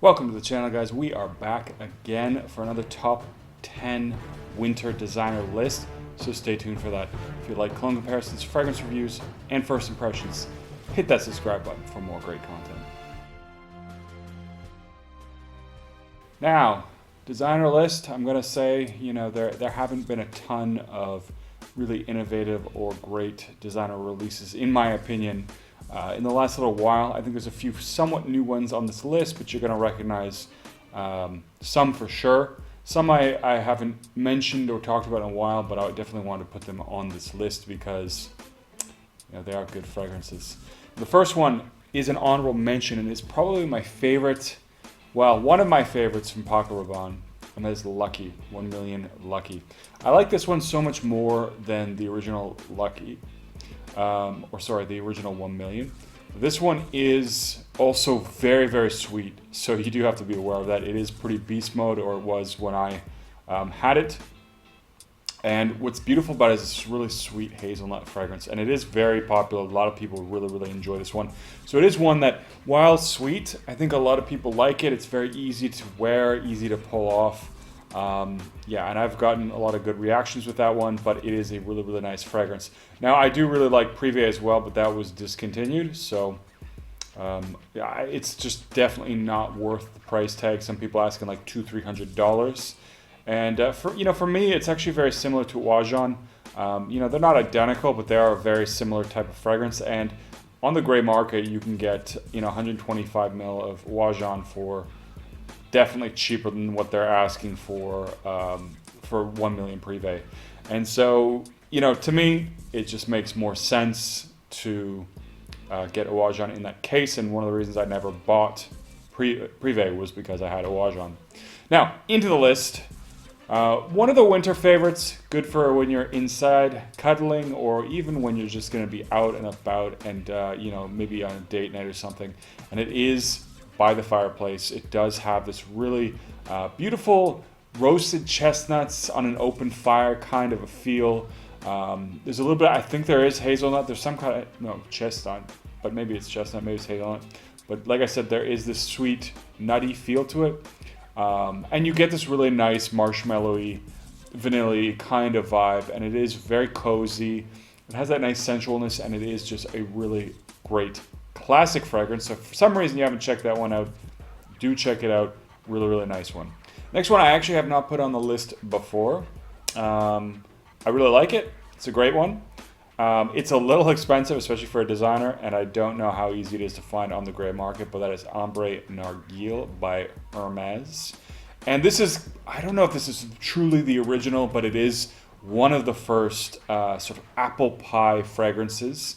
Welcome to the channel, guys. We are back again for another top 10 winter designer list, so stay tuned for that. If you like cologne comparisons, fragrance reviews, and first impressions, hit that subscribe button for more great content. Now, designer list, I'm gonna say, there haven't been a ton of really innovative or great designer releases, in my opinion, in the last little while. I think there's a few somewhat new ones on this list, but you're going to recognize some for sure. Some I haven't mentioned or talked about in a while, but I definitely want to put them on this list because they are good fragrances. The first one is an honorable mention, and it's probably my favorite, well, one of my favorites from Paco Rabanne, and that is Lucky, 1 Million Lucky. I like this one so much more than the original Lucky. The original 1 Million. This one is also very, very sweet, so you do have to be aware of that. It is pretty beast mode, or it was when I had it. And what's beautiful about it is it's really sweet hazelnut fragrance, and it is very popular. A lot of people really, really enjoy this one. So it is one that, while sweet, I think a lot of people like it. It's very easy to wear, easy to pull off. And I've gotten a lot of good reactions with that one, but it is a really, really nice fragrance. Now, I do really like Privé as well, but that was discontinued, so it's just definitely not worth the price tag. Some people asking like $200-300, and for me, it's actually very similar to Oud. They're not identical, but they are a very similar type of fragrance. And on the gray market, you can get 125 ml of Oud for definitely cheaper than what they're asking for 1 Million Privé. And so, to me, it just makes more sense to get Oud in that case. And one of the reasons I never bought Privé was because I had Oud. Now, into the list. One of the winter favorites, good for when you're inside cuddling, or even when you're just going to be out and about and, maybe on a date night or something. And it is By the Fireplace. It does have this really beautiful roasted chestnuts on an open fire kind of a feel. There's a little bit, I think there is hazelnut. There's some kind of, chestnut, but maybe it's chestnut, maybe it's hazelnut. But like I said, there is this sweet, nutty feel to it. And you get this really nice marshmallowy, vanilla-y kind of vibe, and it is very cozy. It has that nice sensualness, and it is just a really great classic fragrance. So if for some reason you haven't checked that one out, do check it out. Really, really nice one. Next one I actually have not put on the list before. I really like it. It's a great one. It's a little expensive, especially for a designer, and I don't know how easy it is to find on the gray market, but that is Ambre Narguile by Hermes. And this is, I don't know if this is truly the original, but it is one of the first sort of apple pie fragrances.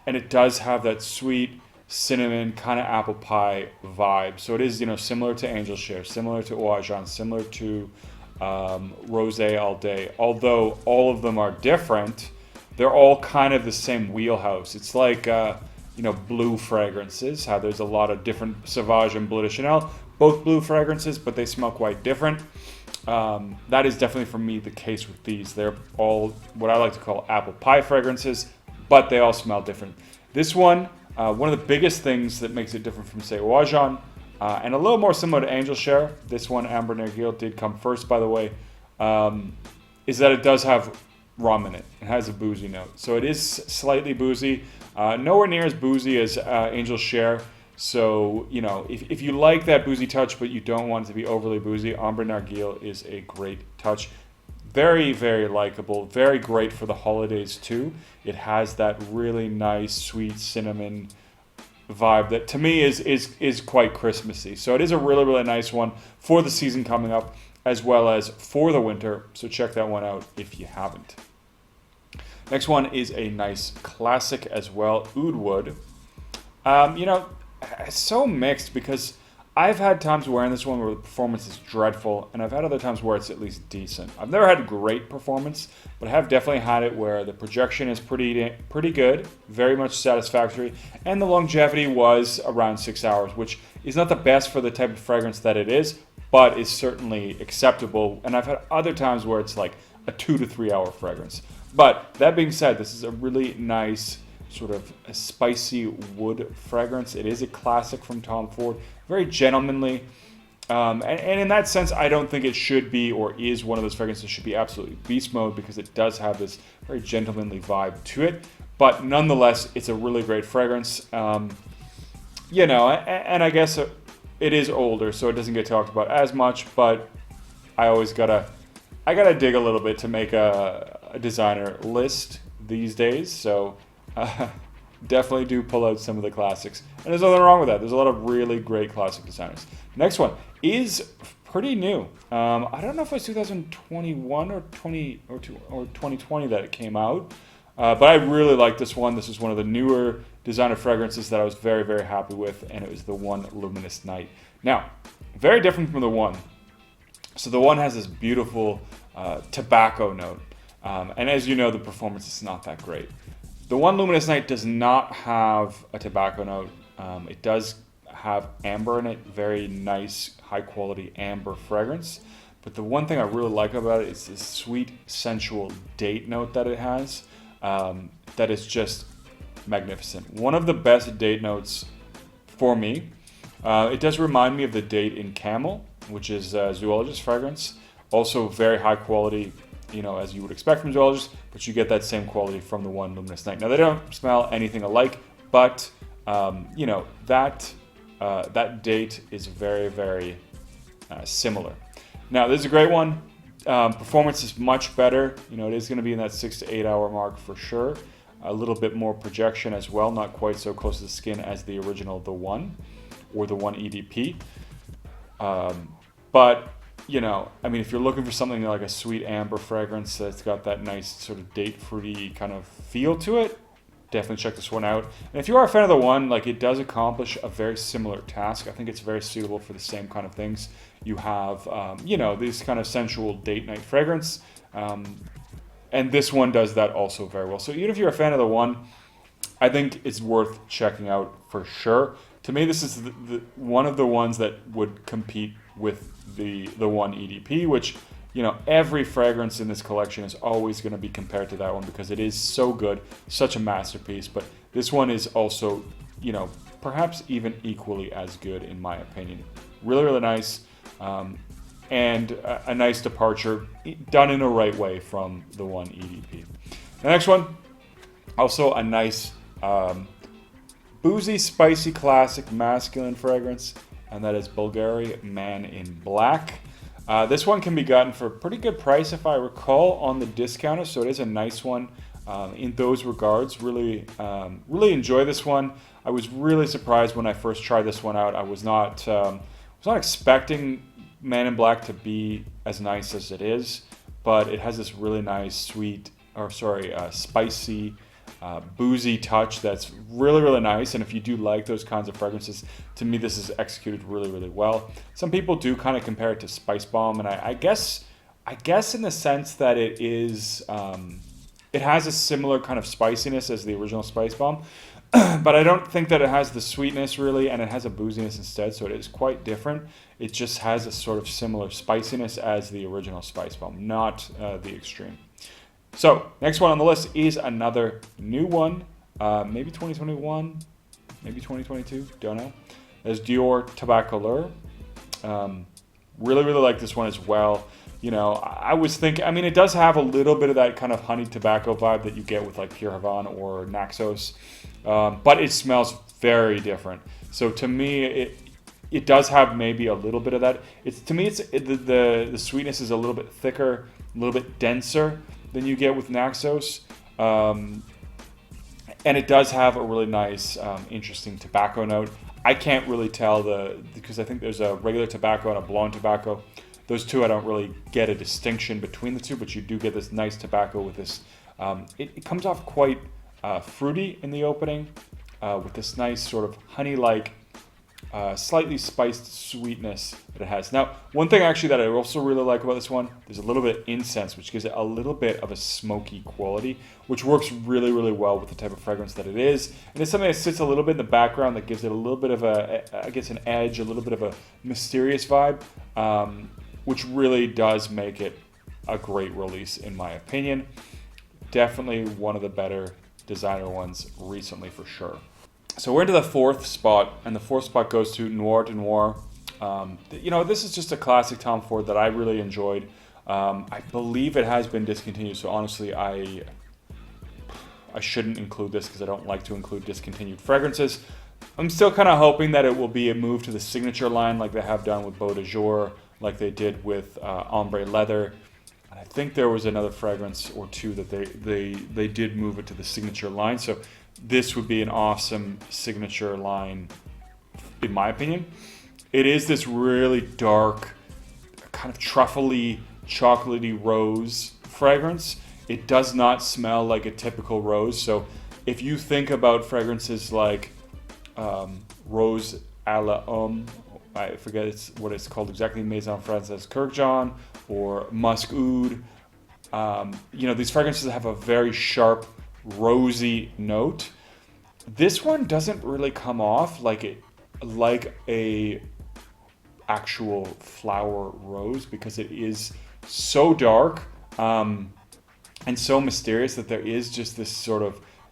And it does have that sweet cinnamon kind of apple pie vibe. So it is, similar to Angel Share, similar to Oud, similar to Rosé All Day. Although all of them are different, they're all kind of the same wheelhouse. It's like, blue fragrances, how there's a lot of different Sauvage and Bleu de Chanel, both blue fragrances, but they smell quite different. That is definitely, for me, the case with these. They're all what I like to call apple pie fragrances, but they all smell different. This one, one of the biggest things that makes it different from, say, Oud, and a little more similar to Angel Share, this one, Ambre Narguile, did come first, by the way, is that it does have rum in it. It has a boozy note. So it is slightly boozy, nowhere near as boozy as Angel Share. So, if you like that boozy touch, but you don't want it to be overly boozy, Ambre Narguile is a great touch. Very, very likable, very great for the holidays too. It has that really nice, sweet cinnamon vibe that to me is quite Christmassy. So it is a really, really nice one for the season coming up, as well as for the winter. So check that one out if you haven't. Next one is a nice classic as well, Oud Wood. It's so mixed because I've had times wearing this one where the performance is dreadful, and I've had other times where it's at least decent. I've never had great performance, but I have definitely had it where the projection is pretty good, very much satisfactory, and the longevity was around 6 hours, which is not the best for the type of fragrance that it is, but is certainly acceptable. And I've had other times where it's like a 2 to 3 hour fragrance. But that being said, this is a really nice, sort of a spicy wood fragrance. It is a classic from Tom Ford, very gentlemanly. And in that sense, I don't think it should be or is one of those fragrances that should be absolutely beast mode, because it does have this very gentlemanly vibe to it. But nonetheless, it's a really great fragrance. You know, and I guess it is older, so it doesn't get talked about as much. But I always gotta dig a little bit to make a designer list these days. So definitely do pull out some of the classics. And there's nothing wrong with that. There's a lot of really great classic designers. Next one is pretty new. I don't know if it was 2021 or 2020 that it came out. But I really like this one. This is one of the newer designer fragrances that I was very, very happy with, and it was the one Luminous Night. Now, very different from the one. So the one has this beautiful tobacco note. And as you know, the performance is not that great. The one Luminous Night does not have a tobacco note. It does have amber in it, very nice, high quality amber fragrance. But the one thing I really like about it is this sweet, sensual date note that it has. That is just magnificent. One of the best date notes for me. It does remind me of the date in Camel, which is a zoologist fragrance. Also very high quality, you know, as you would expect from zoologists, but you get that same quality from the one Luminous Night. Now, they don't smell anything alike, but you know, that date is very, very similar. Now, this is a great one. Performance is much better. You know, it is going to be in that 6 to 8 hour mark for sure. A little bit more projection as well, not quite so close to the skin as the original The One or the One EDP. But, you know, I mean, if you're looking for something like a sweet amber fragrance that's got that nice sort of date fruity kind of feel to it, definitely check this one out. And if you are a fan of the one, like, it does accomplish a very similar task. I think it's very suitable for the same kind of things. You have, you know, this kind of sensual date night fragrance. And this one does that also very well. So even if you're a fan of the one, I think it's worth checking out for sure. To me, this is the one of the ones that would compete with the one EDP, which, you know, every fragrance in this collection is always going to be compared to that one because it is so good, such a masterpiece. But this one is also, you know, perhaps even equally as good in my opinion. Really, really nice. And a nice departure done in the right way from the one EDP. The next one, also a nice boozy, spicy, classic masculine fragrance, and that is Bvlgari Man in Black. This one can be gotten for a pretty good price, if I recall, on the discounter, so it is a nice one in those regards. Really enjoy this one. I was really surprised when I first tried this one out. I was not expecting Man in Black to be as nice as it is, but it has this really nice, spicy, boozy touch that's really, really nice. And if you do like those kinds of fragrances, to me, this is executed really, really well. Some people do kind of compare it to Spicebomb, and I guess in the sense that it is, it has a similar kind of spiciness as the original Spicebomb, but I don't think that it has the sweetness really, and it has a booziness instead, so it is quite different. It just has a sort of similar spiciness as the original Spicebomb, not the extreme. So, next one on the list is another new one, maybe 2021, maybe 2022, don't know. There's Dior Tobacco. Really, really like this one as well. You know, I was thinking, I mean, it does have a little bit of that kind of honey tobacco vibe that you get with like Pure Havana or Naxos, but it smells very different. So to me, it does have maybe a little bit of that. The sweetness is a little bit thicker, a little bit denser than you get with Naxos, and it does have a really nice, interesting tobacco note. I can't really tell because I think there's a regular tobacco and a blonde tobacco. Those two, I don't really get a distinction between the two, but you do get this nice tobacco with this. It comes off quite fruity in the opening, with this nice sort of honey-like, slightly spiced sweetness that it has. Now, one thing actually that I also really like about this one, there's a little bit of incense, which gives it a little bit of a smoky quality, which works really, really well with the type of fragrance that it is. And it's something that sits a little bit in the background that gives it a little bit of an edge, a little bit of a mysterious vibe, which really does make it a great release in my opinion. Definitely one of the better designer ones recently for sure. So we're into the fourth spot, and the fourth spot goes to Noir de Noir. This is just a classic Tom Ford that I really enjoyed. I believe it has been discontinued, so honestly, I shouldn't include this because I don't like to include discontinued fragrances. I'm still kind of hoping that it will be a move to the signature line like they have done with Beau de Jour, like they did with Ombre Leather. And I think there was another fragrance or two that they did move it to the signature line. So this would be an awesome signature line, in my opinion. It is this really dark, kind of truffly, chocolatey rose fragrance. It does not smell like a typical rose. So if you think about fragrances like Rose à la Homme, I forget what it's called exactly, Maison Francaise Kurkdjian, or Musk Oud, these fragrances have a very sharp, rosy note. This one doesn't really come off like a actual flower rose, because it is so dark and so mysterious that there is just this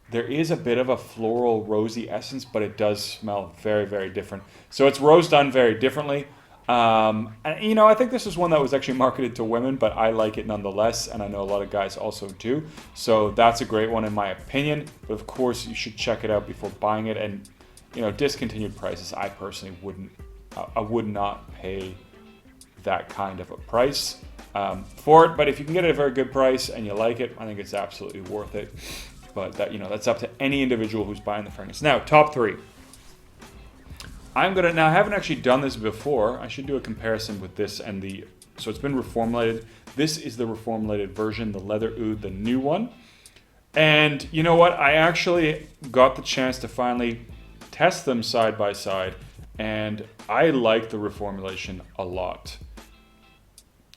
there is a bit of a floral rosy essence, but it does smell very, very different. So it's rose done very differently. I think this is one that was actually marketed to women, but I like it nonetheless, and I know a lot of guys also do. So that's a great one in my opinion. But of course, you should check it out before buying it. And discontinued prices, I personally would not pay that kind of a price for it. But if you can get it at a very good price and you like it, I think it's absolutely worth it. But that's up to any individual who's buying the fragrance. Now, top three. I haven't actually done this before. I should do a comparison with this and so it's been reformulated. This is the reformulated version, the Leather Oud, the new one. And you know what? I actually got the chance to finally test them side by side, and I like the reformulation a lot.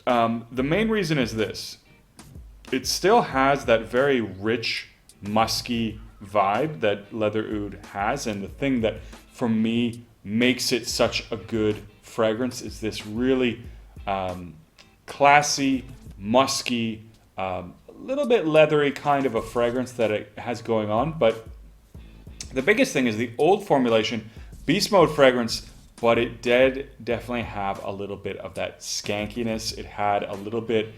The main reason is this. It still has that very rich, musky vibe that Leather Oud has, and the thing that, for me, makes it such a good fragrance is this really classy, musky, a little bit leathery kind of a fragrance that it has going on. But the biggest thing is the old formulation, Beast Mode fragrance, but it did definitely have a little bit of that skankiness. It had a little bit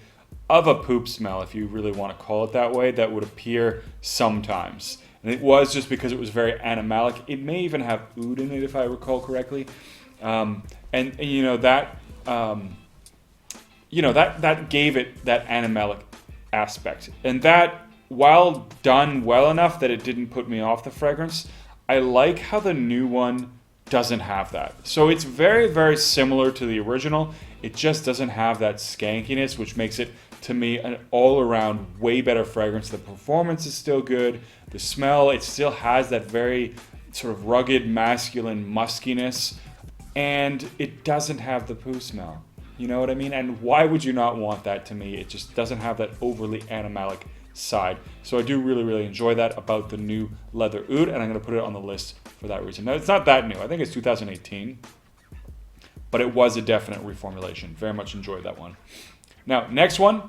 of a poop smell, if you really want to call it that way, that would appear sometimes. And it was just because it was very animalic. It may even have oud in it, if I recall correctly. That gave it that animalic aspect. And that, while done well enough that it didn't put me off the fragrance, I like how the new one doesn't have that. So it's very, very similar to the original. It just doesn't have that skankiness, which makes it, to me, an all-around way better fragrance. The performance is still good. The smell, it still has that very sort of rugged, masculine muskiness. And it doesn't have the poo smell. You know what I mean? And why would you not want that? To me, it just doesn't have that overly animalic side. So I do really, really enjoy that about the new Leather Oud, and I'm going to put it on the list for that reason. Now, it's not that new. I think it's 2018. But it was a definite reformulation. Very much enjoyed that one. Now, next one,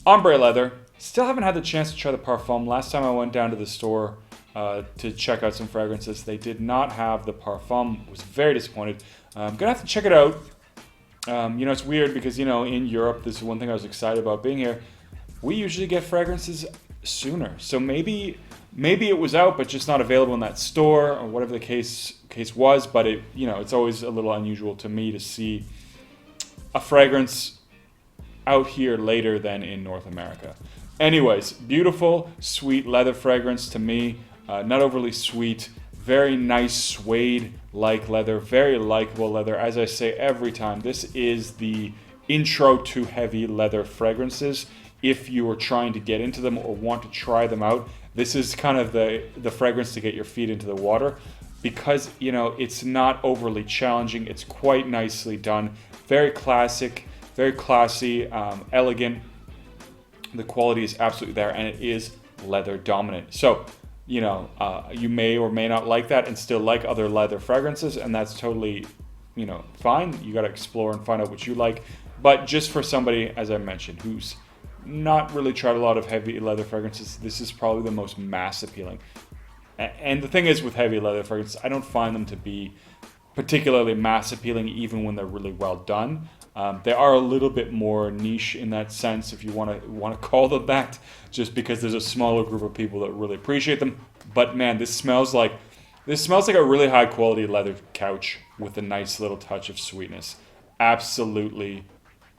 Ombre Leather. Still haven't had the chance to try the Parfum. Last time I went down to the store to check out some fragrances, they did not have the Parfum. I was very disappointed. I'm going to have to check it out. It's weird because, in Europe, this is one thing I was excited about being here. We usually get fragrances sooner. So maybe it was out, but just not available in that store, or whatever the case was. But it's always a little unusual to me to see a fragrance out here later than in North America. Anyways, beautiful, sweet leather fragrance to me. Not overly sweet. Very nice suede-like leather. Very likable leather. As I say every time, this is the intro to heavy leather fragrances. If you are trying to get into them or want to try them out, this is kind of the fragrance to get your feet into the water, because it's not overly challenging. It's quite nicely done. Very classic, very classy, elegant. The quality is absolutely there, and it is leather dominant. So, you may or may not like that and still like other leather fragrances, and that's totally, fine. You got to explore and find out what you like. But just for somebody, as I mentioned, who's not really tried a lot of heavy leather fragrances, this is probably the most mass appealing. And the thing is with heavy leather fragrances, I don't find them to be particularly mass appealing even when they're really well done. They are a little bit more niche in that sense, if you want to call them that, just because there's a smaller group of people that really appreciate them. But man, this smells like a really high quality leather couch with a nice little touch of sweetness. Absolutely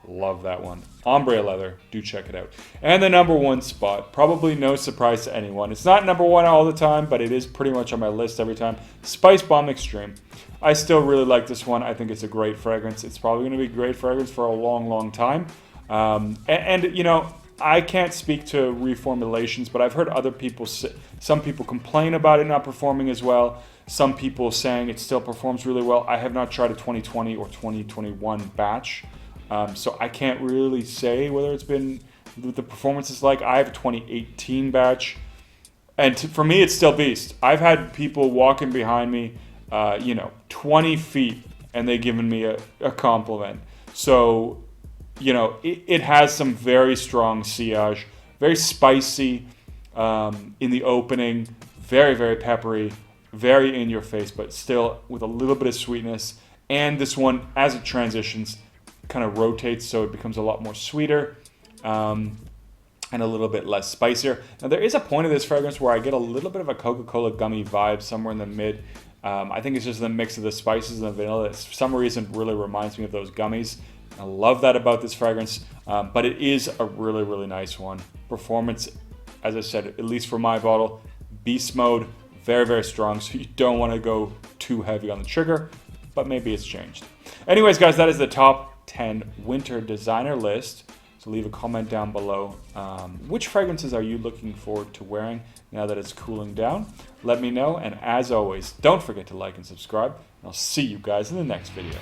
love that one. Ombre leather, do check it out. And the number one spot, probably no surprise to anyone. It's not number one all the time, but it is pretty much on my list every time. Spicebomb Extreme. I still really like this one. I think it's a great fragrance. It's probably going to be a great fragrance for a long, long time. And you know, I can't speak to reformulations, but I've heard other people, some people complain about it not performing as well. Some people saying it still performs really well. I have not tried a 2020 or 2021 batch. So I can't really say whether it's been the performance is like. I have a 2018 batch, and for me, it's still beast. I've had people walking behind me, 20 feet, and they've given me a compliment. So, you know, it has some very strong sillage, very spicy in the opening, very, very peppery, very in your face, but still with a little bit of sweetness. And this one, as it transitions, kind of rotates, so it becomes a lot more sweeter and a little bit less spicier. Now there is a point of this fragrance where I get a little bit of a Coca-Cola gummy vibe somewhere in the mid. I think it's just the mix of the spices and the vanilla that for some reason really reminds me of those gummies. I love that about this fragrance, but it is a really, really nice one. Performance, as I said, at least for my bottle, beast mode, very, very strong, so you don't want to go too heavy on the trigger, but maybe it's changed. Anyways, guys, that is the top 10 winter designer list. So leave a comment down below. Which fragrances are you looking forward to wearing now that it's cooling down? Let me know. And as always, don't forget to like and subscribe. And I'll see you guys in the next video.